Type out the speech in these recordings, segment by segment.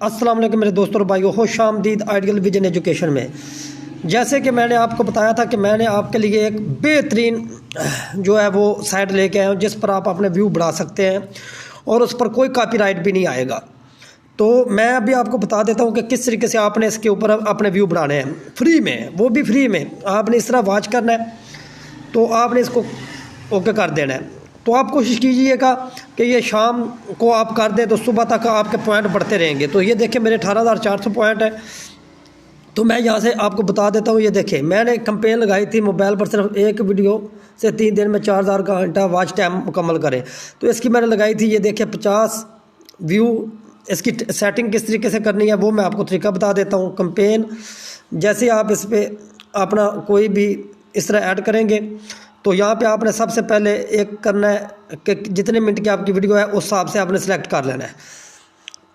अस्सलाम वालेकुम मेरे दोस्तों और भाइयों, खुश आमदीद आइडियल विजन एजुकेशन में। जैसे कि मैंने आपको बताया था कि मैंने आपके लिए एक बेहतरीन जो है वो साइट लेके आया हूँ जिस पर आप अपने व्यू बढ़ा सकते हैं और उस पर कोई कॉपीराइट भी नहीं आएगा। तो मैं अभी आपको बता देता हूँ कि किस तरीके से आपने इसके ऊपर अपने व्यू बढ़ाने हैं फ्री में, वो भी फ्री में। आपने इस तरह वॉच करना है तो आपने इसको ओके कर देना है। तो आप कोशिश कीजिएगा कि ये शाम को आप कर दें तो सुबह तक आपके पॉइंट बढ़ते रहेंगे। तो ये देखें मेरे 18,400 पॉइंट है। तो मैं यहाँ से आपको बता देता हूँ, ये देखें मैंने कैंपेन लगाई थी मोबाइल पर सिर्फ एक वीडियो से 3 दिन में 4,000 घंटा वॉच टाइम मुकम्मल करें। तो इसकी मैंने लगाई थी, ये देखें 50 व्यू। इसकी सेटिंग किस तरीके से करनी है वो मैं आपको तरीका बता देता हूँ। कैंपेन जैसे आप इस पर अपना कोई भी इस तरह ऐड करेंगे तो यहाँ पे आपने सबसे पहले एक करना है कि जितने मिनट की आपकी वीडियो है उस हिसाब से आपने सेलेक्ट कर लेना है।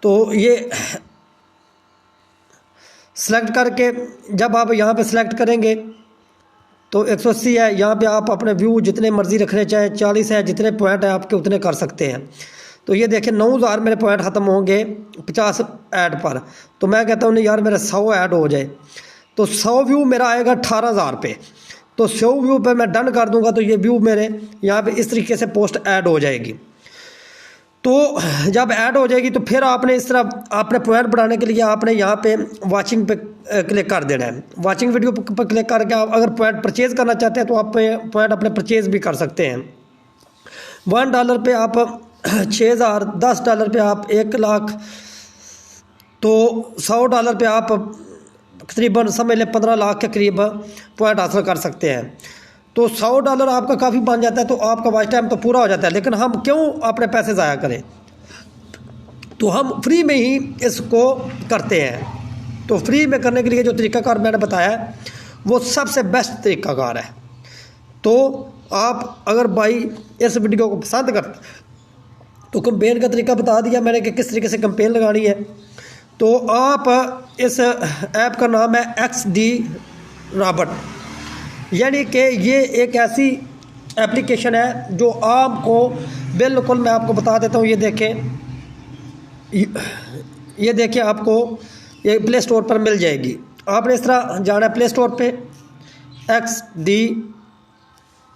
तो ये सेलेक्ट करके जब आप यहाँ पे सेलेक्ट करेंगे तो 180 है, यहाँ पे आप अपने व्यू जितने मर्ज़ी रखने चाहें, 40 है, जितने पॉइंट है आपके उतने कर सकते हैं। तो ये देखें 9,000 मेरे पॉइंट ख़त्म होंगे 50 ऐड पर। तो मैं कहता हूँ नहीं यार मेरा 100 ऐड हो जाए, तो 100 व्यू मेरा आएगा 18,000 पे। तो 100 व्यू पे मैं डन कर दूंगा तो ये व्यू मेरे यहाँ पे इस तरीके से पोस्ट ऐड हो जाएगी। तो जब ऐड हो जाएगी तो फिर आपने इस तरह आपने पॉइंट बढ़ाने के लिए आपने यहाँ पे वाचिंग पे क्लिक कर देना है। वाचिंग वीडियो पर क्लिक करके आप अगर पॉइंट परचेज़ करना चाहते हैं तो आप पॉइंट अपने परचेज़ भी कर सकते हैं। $1 पे आप 6,000, $10 पे आप 1,00,000, तो $100 पे आप तकरीबन समझ लें 15 लाख के करीब पॉइंट हासिल कर सकते हैं। तो $100 आपका काफ़ी बन जाता है, तो आपका वॉच टाइम तो पूरा हो जाता है। लेकिन हम क्यों अपने पैसे ज़ाया करें, तो हम फ्री में ही इसको करते हैं। तो फ्री में करने के लिए जो तरीकाकार मैंने बताया है वो सबसे बेस्ट तरीकाकार है। तो आप अगर भाई इस वीडियो को पसंद करते तो कैंपेन का तरीका बता दिया मैंने कि किस तरीके से कैंपेन लगानी है। तो आप इस ऐप का नाम है XD रॉबर्ट, यानी कि ये एक ऐसी एप्लीकेशन है जो आपको बिल्कुल मैं आपको बता देता हूँ। ये देखिए आपको ये प्ले स्टोर पर मिल जाएगी। आपने इस तरह जाना है प्ले स्टोर पे XD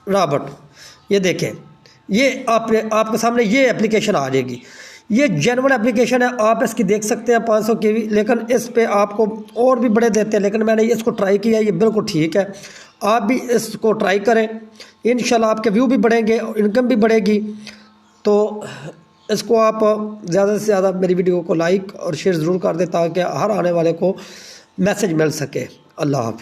रॉबर्ट। ये देखें ये आपके सामने ये एप्लीकेशन आ जाएगी। ये जेन्युइन एप्लीकेशन है, आप इसकी देख सकते हैं 500 की भी, लेकिन इस पे आपको और भी बड़े देते हैं, लेकिन मैंने इसको ट्राई किया, ये बिल्कुल ठीक है। आप भी इसको ट्राई करें, इंशाल्लाह आपके व्यू भी बढ़ेंगे, इनकम भी बढ़ेगी। तो इसको आप ज़्यादा से ज़्यादा मेरी वीडियो को लाइक और शेयर ज़रूर कर दें ताकि हर आने वाले को मैसेज मिल सके। अल्लाह हाफ़िज़।